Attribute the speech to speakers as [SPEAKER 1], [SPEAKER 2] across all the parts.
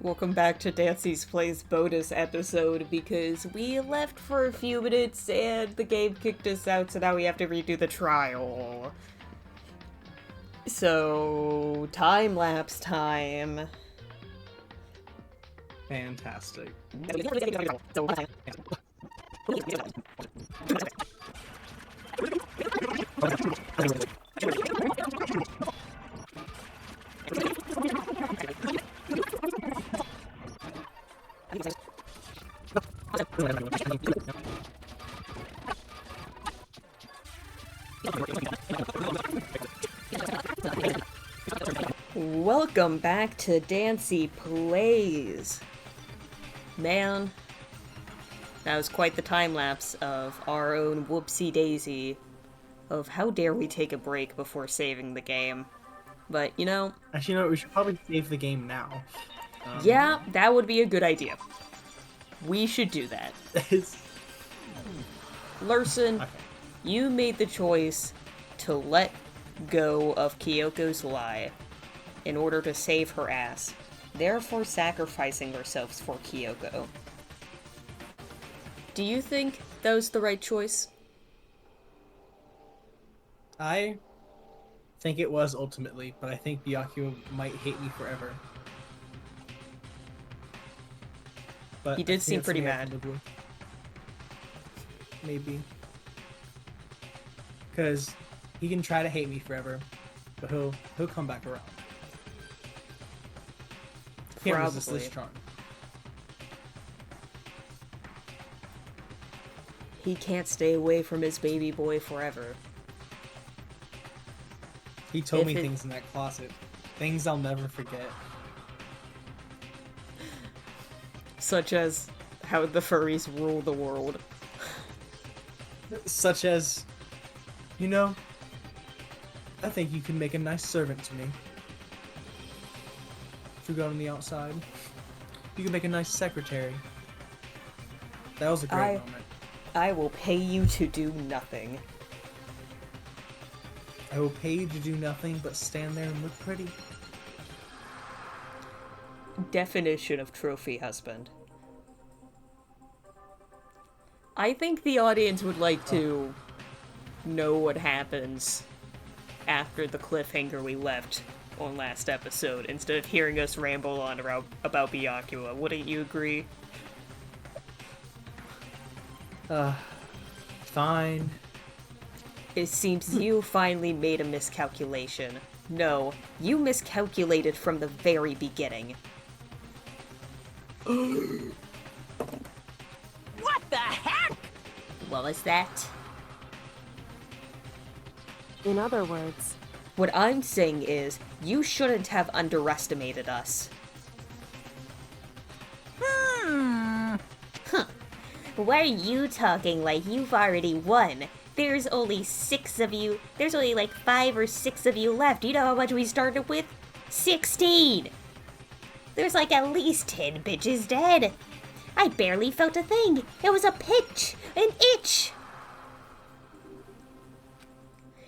[SPEAKER 1] Welcome back to Dancy's Plays bonus episode because we left for a few minutes and the game kicked us out, so now we have to redo the trial. So, time-lapse time.
[SPEAKER 2] Fantastic.
[SPEAKER 1] Welcome back to Dancy Plays. Man, that was quite the time-lapse of our own whoopsie-daisy of how dare we take a break before saving the game. But, you know...
[SPEAKER 2] Actually, we should probably save the game now.
[SPEAKER 1] Yeah, that would be a good idea. We should do that. Larson, okay. You made the choice to let go of Kyoko's lie in order to save her ass, therefore sacrificing ourselves for Kyoko. Do you think that was the right choice?
[SPEAKER 2] I think it was ultimately, but I think Byakuya might hate me forever. But
[SPEAKER 1] he did seem pretty mad.
[SPEAKER 2] Maybe. Because he can try to hate me forever, but he'll come back around. Can't resist this charm.
[SPEAKER 1] He can't stay away from his baby boy forever.
[SPEAKER 2] He told me things in that closet. Things I'll never forget.
[SPEAKER 1] Such as how the furries rule the world.
[SPEAKER 2] Such as, you know, I think you can make a nice servant to me. If we go on the outside, you can make a nice secretary. That was a great moment.
[SPEAKER 1] I will pay you to do nothing.
[SPEAKER 2] I will pay you to do nothing but stand there and look pretty.
[SPEAKER 1] Definition of trophy husband. I think the audience would like to know what happens after the cliffhanger we left on last episode, instead of hearing us ramble on about Byakuya. Wouldn't you agree?
[SPEAKER 2] Fine.
[SPEAKER 1] It seems you finally made a miscalculation. No, you miscalculated from the very beginning.
[SPEAKER 3] What the heck?
[SPEAKER 1] What was that?
[SPEAKER 4] In other words...
[SPEAKER 1] What I'm saying is, you shouldn't have underestimated us.
[SPEAKER 3] Huh.
[SPEAKER 4] Why are you talking like you've already won? There's only 6 of you. There's only like 5 or 6 of you left. You know how much we started with? 16! There's like at least 10 bitches dead. I barely felt a thing. It was a pitch, an itch.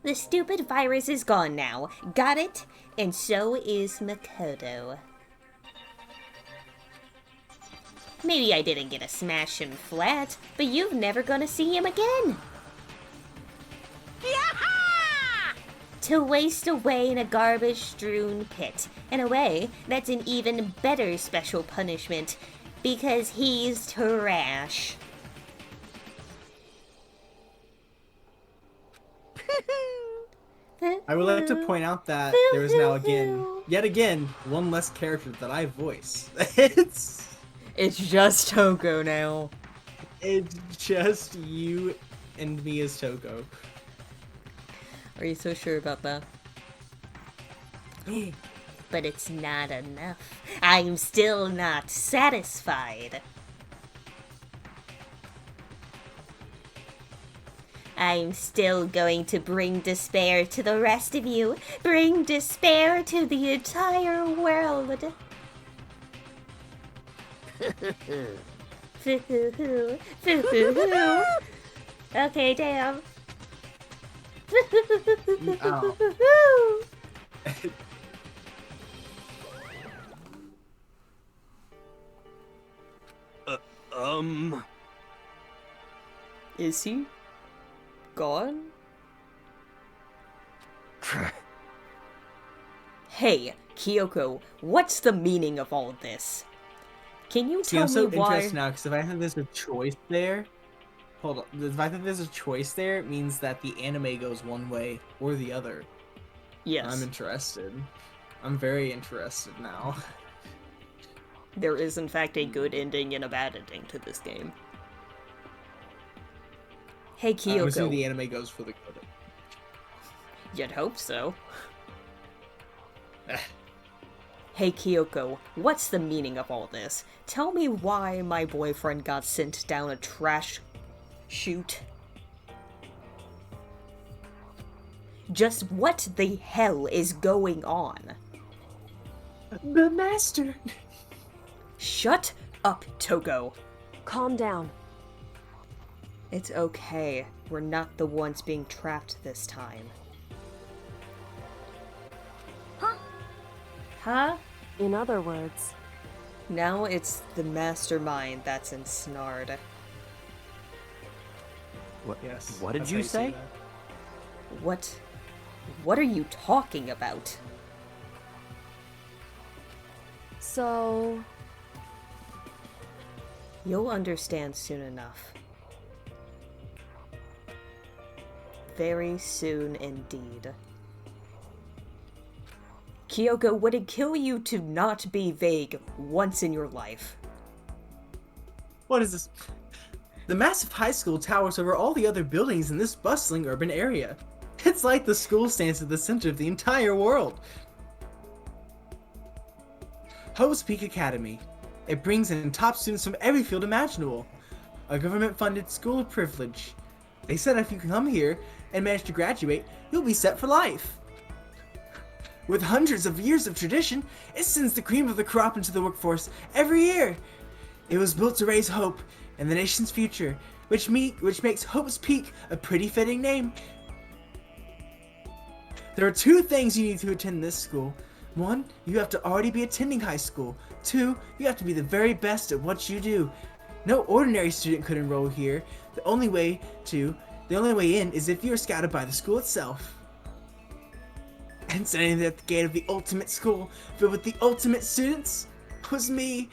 [SPEAKER 4] The stupid virus is gone now. Got it? And so is Makoto. Maybe I didn't get a smash him flat, but you're never gonna see him again.
[SPEAKER 3] Yaha!
[SPEAKER 4] To waste away in a garbage-strewn pit. In a way, that's an even better special punishment, because he's trash.
[SPEAKER 2] I would like to point out that there is now yet again, one less character that I voice.
[SPEAKER 1] It's just Toko now.
[SPEAKER 2] It's just you and me as Toko.
[SPEAKER 1] Are you so sure about that?
[SPEAKER 4] But it's not enough. I'm still not satisfied. I'm still going to bring despair to the rest of you. Bring despair to the entire world. Okay, damn.
[SPEAKER 1] Is he gone? Hey, Kyoko, what's the meaning of all this? Can you
[SPEAKER 2] See,
[SPEAKER 1] tell
[SPEAKER 2] I'm so
[SPEAKER 1] me why?
[SPEAKER 2] interested now because if I think there's a choice there, hold on. If I think there's a choice there, it means that the anime goes one way or the other.
[SPEAKER 1] Yes,
[SPEAKER 2] I'm interested. I'm very interested now.
[SPEAKER 1] there is in fact a good ending and a bad ending to this game. Hey,
[SPEAKER 2] I'm assuming
[SPEAKER 1] Kyoko,
[SPEAKER 2] the anime goes for the good.
[SPEAKER 1] you'd hope so.
[SPEAKER 2] Eh.
[SPEAKER 1] Hey, Kyoko, what's the meaning of all this? Tell me why my boyfriend got sent down a trash chute. Just what the hell is going on?
[SPEAKER 2] The master.
[SPEAKER 1] Shut up, Togo.
[SPEAKER 5] Calm down.
[SPEAKER 1] It's okay. We're not the ones being trapped this time. Huh?
[SPEAKER 5] In other words,
[SPEAKER 1] Now it's the mastermind that's ensnared.
[SPEAKER 2] Yes.
[SPEAKER 6] What did
[SPEAKER 2] that's
[SPEAKER 6] you
[SPEAKER 2] how
[SPEAKER 6] say?
[SPEAKER 2] that.
[SPEAKER 1] What are you talking about?
[SPEAKER 5] so
[SPEAKER 1] You'll understand soon enough. Very soon indeed. Kyoko, would it kill you to not be vague once in your life?
[SPEAKER 2] What is this? The massive high school towers over all the other buildings in this bustling urban area. It's like the school stands at the center of the entire world. Hope's Peak Academy. It brings in top students from every field imaginable. A government-funded school of privilege. They said if you come here and manage to graduate, you'll be set for life. With hundreds of years of tradition, it sends the cream of the crop into the workforce every year. It was built to raise hope in the nation's future, which makes Hope's Peak a pretty fitting name. There are 2 things you need to attend this school. 1, you have to already be attending high school. 2, you have to be the very best at what you do. No ordinary student could enroll here. The only way in is if you are scouted by the school itself. And standing at the gate of the ultimate school, filled with the ultimate students, was me.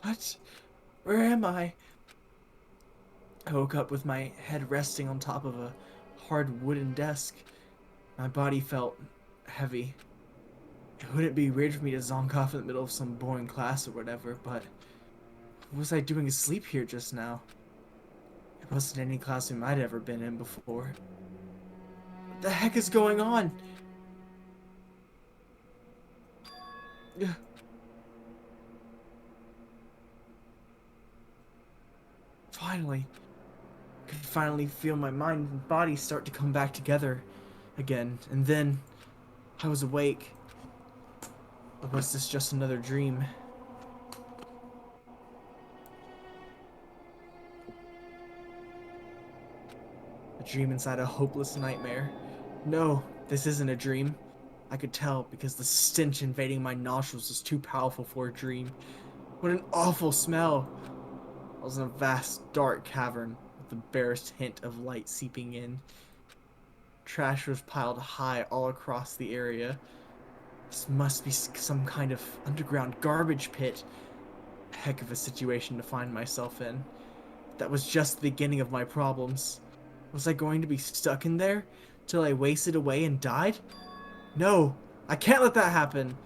[SPEAKER 2] What? Where am I? I woke up with my head resting on top of a hard wooden desk. My body felt heavy. It wouldn't be weird for me to zonk off in the middle of some boring class or whatever, but what was I doing asleep here just now? It wasn't any classroom I'd ever been in before. What the heck is going on? Ugh. Finally. I could finally feel my mind and body start to come back together again, and then I was awake. Or was this just another dream? A dream inside a hopeless nightmare. No, this isn't a dream. I could tell because the stench invading my nostrils was too powerful for a dream. What an awful smell! I was in a vast, dark cavern with the barest hint of light seeping in. Trash was piled high all across the area. This must be some kind of underground garbage pit. Heck of a situation to find myself in. That was just the beginning of my problems. Was I going to be stuck in there till I wasted away and died? No, I can't let that happen.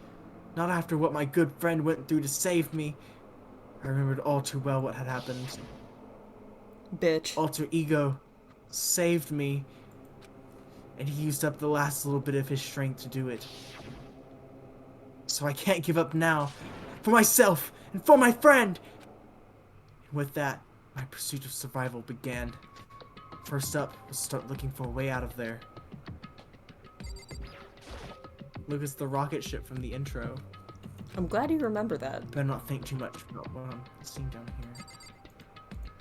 [SPEAKER 2] Not after what my good friend went through to save me. I remembered all too well what had happened.
[SPEAKER 1] Bitch.
[SPEAKER 2] Alter Ego saved me, and he used up the last little bit of his strength to do it. So I can't give up now. For myself, and for my friend! And with that, my pursuit of survival began. First up was start looking for a way out of there. Look, it's the rocket ship from the intro.
[SPEAKER 1] I'm glad you remember that.
[SPEAKER 2] Better not think too much about what I'm seeing down here.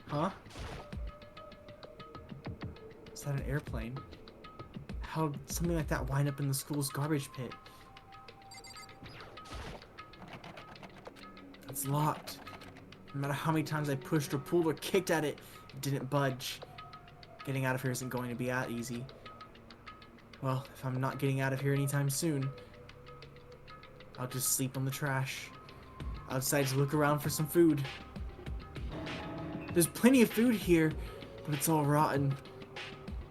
[SPEAKER 2] Huh? that an airplane? How'd something like that wind up in the school's garbage pit? It's locked. No matter how many times I pushed or pulled or kicked at it, it didn't budge. Getting out of here isn't going to be that easy. Well, if I'm not getting out of here anytime soon, I'll just sleep on the trash. I'll decide to look around for some food. There's plenty of food here, but it's all rotten.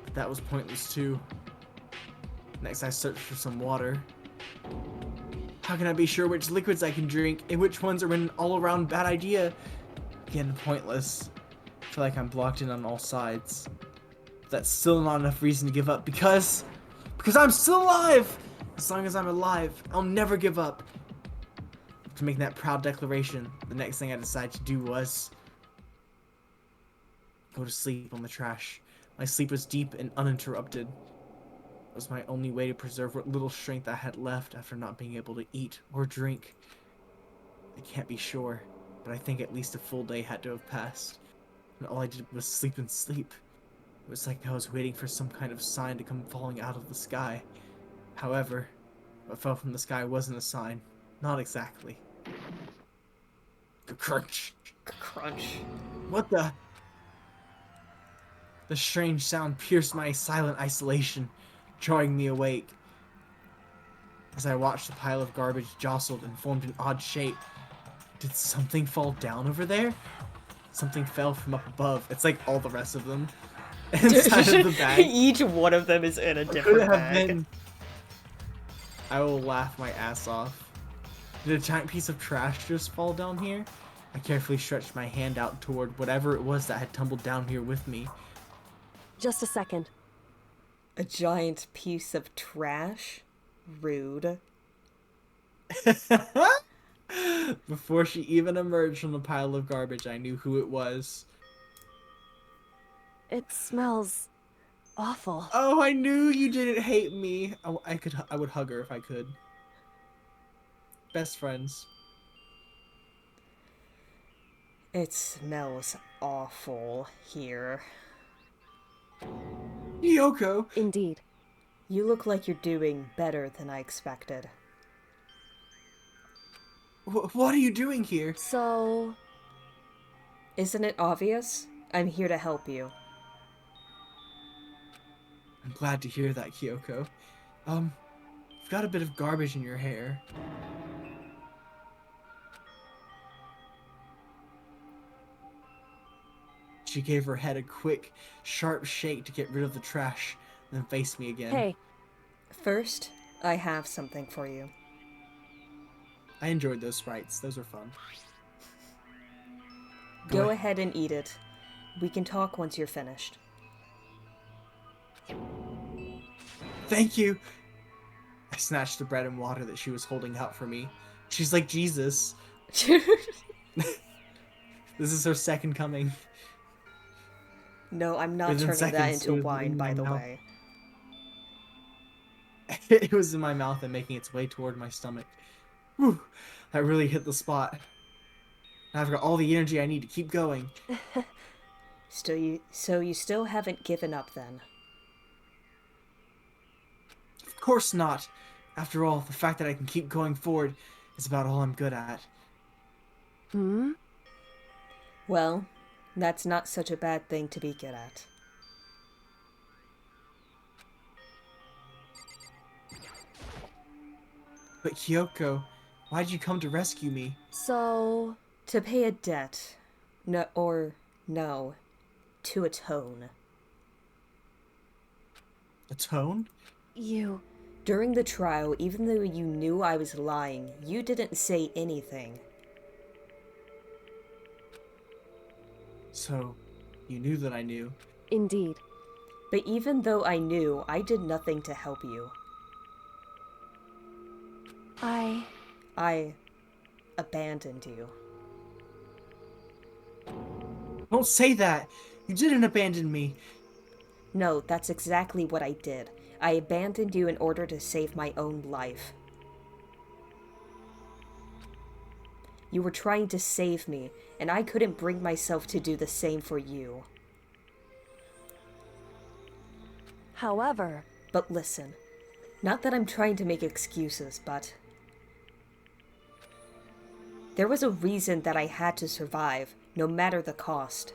[SPEAKER 2] But that was pointless too. Next I search for some water. How can I be sure which liquids I can drink and which ones are an all-around bad idea? Again, pointless. I feel like I'm blocked in on all sides. But that's still not enough reason to give up because I'm still alive! As long as I'm alive, I'll never give up. After making that proud declaration, the next thing I decided to do was go to sleep on the trash. My sleep was deep and uninterrupted. It was my only way to preserve what little strength I had left after not being able to eat or drink. I can't be sure, but I think at least a full day had to have passed. And all I did was sleep and sleep. It was like I was waiting for some kind of sign to come falling out of the sky. However, what fell from the sky wasn't a sign. Not exactly. Crunch.
[SPEAKER 1] Crunch.
[SPEAKER 2] What the? The strange sound pierced my silent isolation, drawing me awake. As I watched the pile of garbage jostled and formed an odd shape, did something fall down over there? Something fell from up above. It's like all the rest of them. Inside of the bag.
[SPEAKER 1] Each one of them is in a
[SPEAKER 2] Could
[SPEAKER 1] different
[SPEAKER 2] have
[SPEAKER 1] bag.
[SPEAKER 2] been. I will laugh my ass off. Did a giant piece of trash just fall down here? I carefully stretched my hand out toward whatever it was that had tumbled down here with me.
[SPEAKER 5] Just a second.
[SPEAKER 1] A giant piece of trash? Rude.
[SPEAKER 2] Before she even emerged from the pile of garbage, I knew who it was.
[SPEAKER 5] It smells awful.
[SPEAKER 2] Oh, I knew you didn't hate me. I would hug her if I could. Best friends.
[SPEAKER 1] It smells awful here.
[SPEAKER 2] Yoko!
[SPEAKER 5] Indeed.
[SPEAKER 1] You look like you're doing better than I expected.
[SPEAKER 2] What are you doing here?
[SPEAKER 5] So,
[SPEAKER 1] Isn't it obvious? I'm here to help you.
[SPEAKER 2] I'm glad to hear that, Kyoko. You've got a bit of garbage in your hair. She gave her head a quick, sharp shake to get rid of the trash, and then faced me again.
[SPEAKER 5] hey,
[SPEAKER 1] First, I have something for you.
[SPEAKER 2] I enjoyed those sprites. Those were fun.
[SPEAKER 1] Go ahead and eat it. We can talk once you're finished.
[SPEAKER 2] Thank you! I snatched the bread and water that she was holding out for me. She's like Jesus. This is her second coming.
[SPEAKER 1] No, I'm not
[SPEAKER 2] Within
[SPEAKER 1] turning that
[SPEAKER 2] seconds, it
[SPEAKER 1] into
[SPEAKER 2] was
[SPEAKER 1] wine,
[SPEAKER 2] in
[SPEAKER 1] by
[SPEAKER 2] my
[SPEAKER 1] the
[SPEAKER 2] mouth.
[SPEAKER 1] way.
[SPEAKER 2] It was in my mouth and making its way toward my stomach. Whew, that really hit the spot. Now I've got all the energy I need to keep going.
[SPEAKER 1] So you still haven't given up then?
[SPEAKER 2] Of course not. After all, the fact that I can keep going forward is about all I'm good at.
[SPEAKER 5] hmm?
[SPEAKER 1] Well, that's not such a bad thing to be good at.
[SPEAKER 2] But Kyoko, why'd you come to rescue me?
[SPEAKER 5] So,
[SPEAKER 1] To pay a debt. No. To atone.
[SPEAKER 2] Atone?
[SPEAKER 5] you.
[SPEAKER 1] During the trial, even though you knew I was lying, you didn't say anything.
[SPEAKER 2] So, you knew that I knew.
[SPEAKER 5] Indeed.
[SPEAKER 1] But even though I knew, I did nothing to help you. I abandoned you.
[SPEAKER 2] Don't say that! You didn't abandon me!
[SPEAKER 1] No, that's exactly what I did. I abandoned you in order to save my own life. You were trying to save me, and I couldn't bring myself to do the same for you.
[SPEAKER 5] However,
[SPEAKER 1] But listen, not that I'm trying to make excuses, but there was a reason that I had to survive, no matter the cost.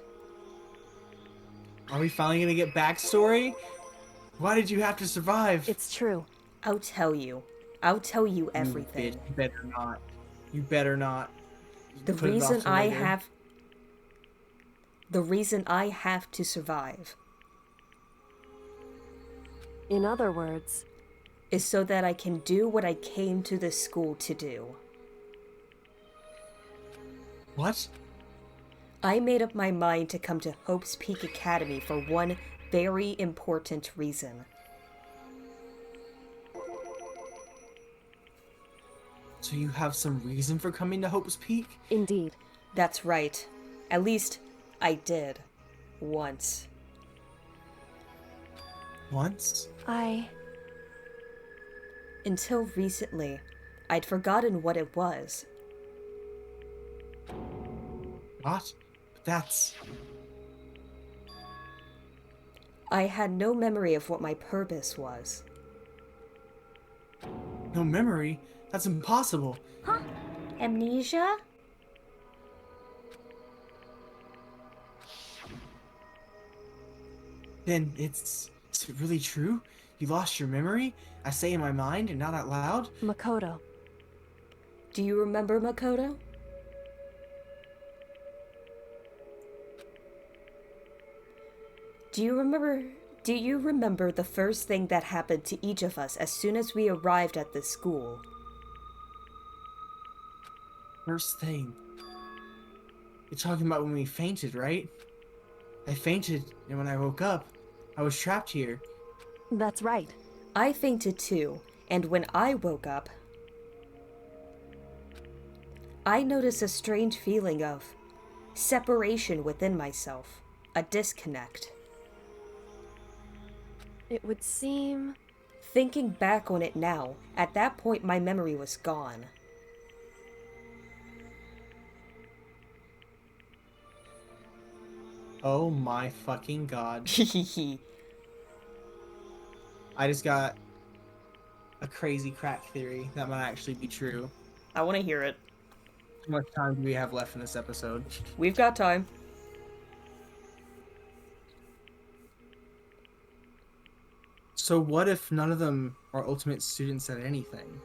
[SPEAKER 2] Are we finally gonna get backstory? Why did you have to survive?
[SPEAKER 5] it's true.
[SPEAKER 1] I'll tell you. I'll tell you
[SPEAKER 2] You
[SPEAKER 1] everything.
[SPEAKER 2] bitch, you better not. You better not.
[SPEAKER 1] The
[SPEAKER 2] Put it off
[SPEAKER 1] reason
[SPEAKER 2] till
[SPEAKER 1] I
[SPEAKER 2] later.
[SPEAKER 1] have... The reason I have to survive
[SPEAKER 5] In other words,
[SPEAKER 1] is so that I can do what I came to this school to do.
[SPEAKER 2] What?
[SPEAKER 1] I made up my mind to come to Hope's Peak Academy for one very important reason.
[SPEAKER 2] So you have some reason for coming to Hope's Peak?
[SPEAKER 5] indeed.
[SPEAKER 1] That's right. At least, I did. Once.
[SPEAKER 2] Once?
[SPEAKER 1] Until recently, I'd forgotten what it was.
[SPEAKER 2] What? But that's...
[SPEAKER 1] I had no memory of what my purpose was.
[SPEAKER 2] no memory? That's impossible.
[SPEAKER 4] Amnesia?
[SPEAKER 2] Then it's... Is it really true? You lost your memory? I say in my mind and not out loud?
[SPEAKER 5] Makoto.
[SPEAKER 1] Do you remember Makoto? Do you remember the first thing that happened to each of us as soon as we arrived at this school?
[SPEAKER 2] First thing. You're talking about when we fainted, right? I fainted, and when I woke up, I was trapped here.
[SPEAKER 5] That's right.
[SPEAKER 1] I fainted too, and when I woke up, I noticed a strange feeling of separation within myself, a disconnect.
[SPEAKER 5] It would seem...
[SPEAKER 1] Thinking back on it now, at that point my memory was gone.
[SPEAKER 2] Oh my fucking god. I just got a crazy crack theory that might actually be true.
[SPEAKER 1] I want to hear it.
[SPEAKER 2] How much time do we have left in this episode?
[SPEAKER 1] We've got time.
[SPEAKER 2] So what if none of them are ultimate students at anything?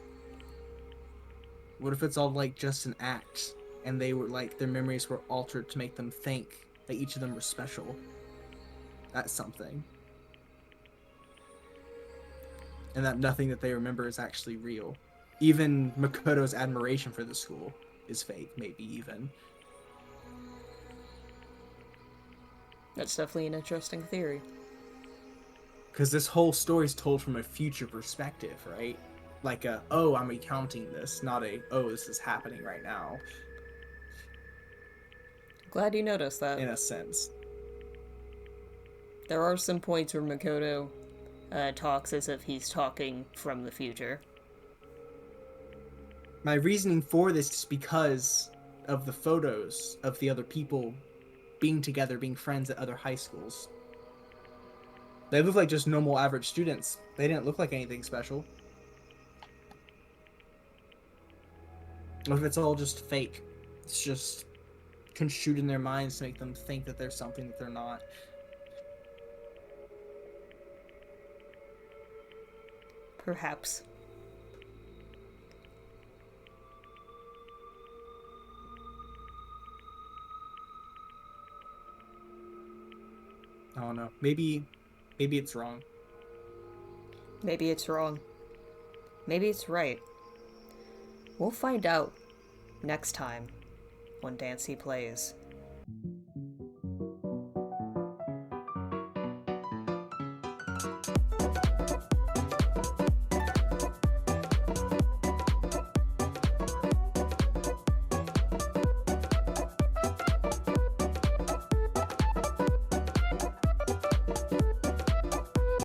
[SPEAKER 2] What if it's all like just an act and they were like their memories were altered to make them think that each of them were special at something? And that nothing that they remember is actually real. Even Makoto's admiration for the school is fake, maybe even.
[SPEAKER 1] That's definitely an interesting theory.
[SPEAKER 2] Because this whole story is told from a future perspective, right? Like a, oh, I'm recounting this, not a, oh, this is happening right now,
[SPEAKER 1] Glad you noticed that.
[SPEAKER 2] in a sense.
[SPEAKER 1] There are some points where Makoto talks as if he's talking from the future.
[SPEAKER 2] My reasoning for this is because of the photos of the other people being together, being friends at other high schools. They look like just normal average students. They didn't look like anything special. What if it's all just fake? It's just construed in their minds to make them think that there's something that they're not.
[SPEAKER 1] Perhaps.
[SPEAKER 2] I don't know. Maybe it's wrong.
[SPEAKER 1] Maybe it's wrong. Maybe it's right. We'll find out next time on Dancy Plays.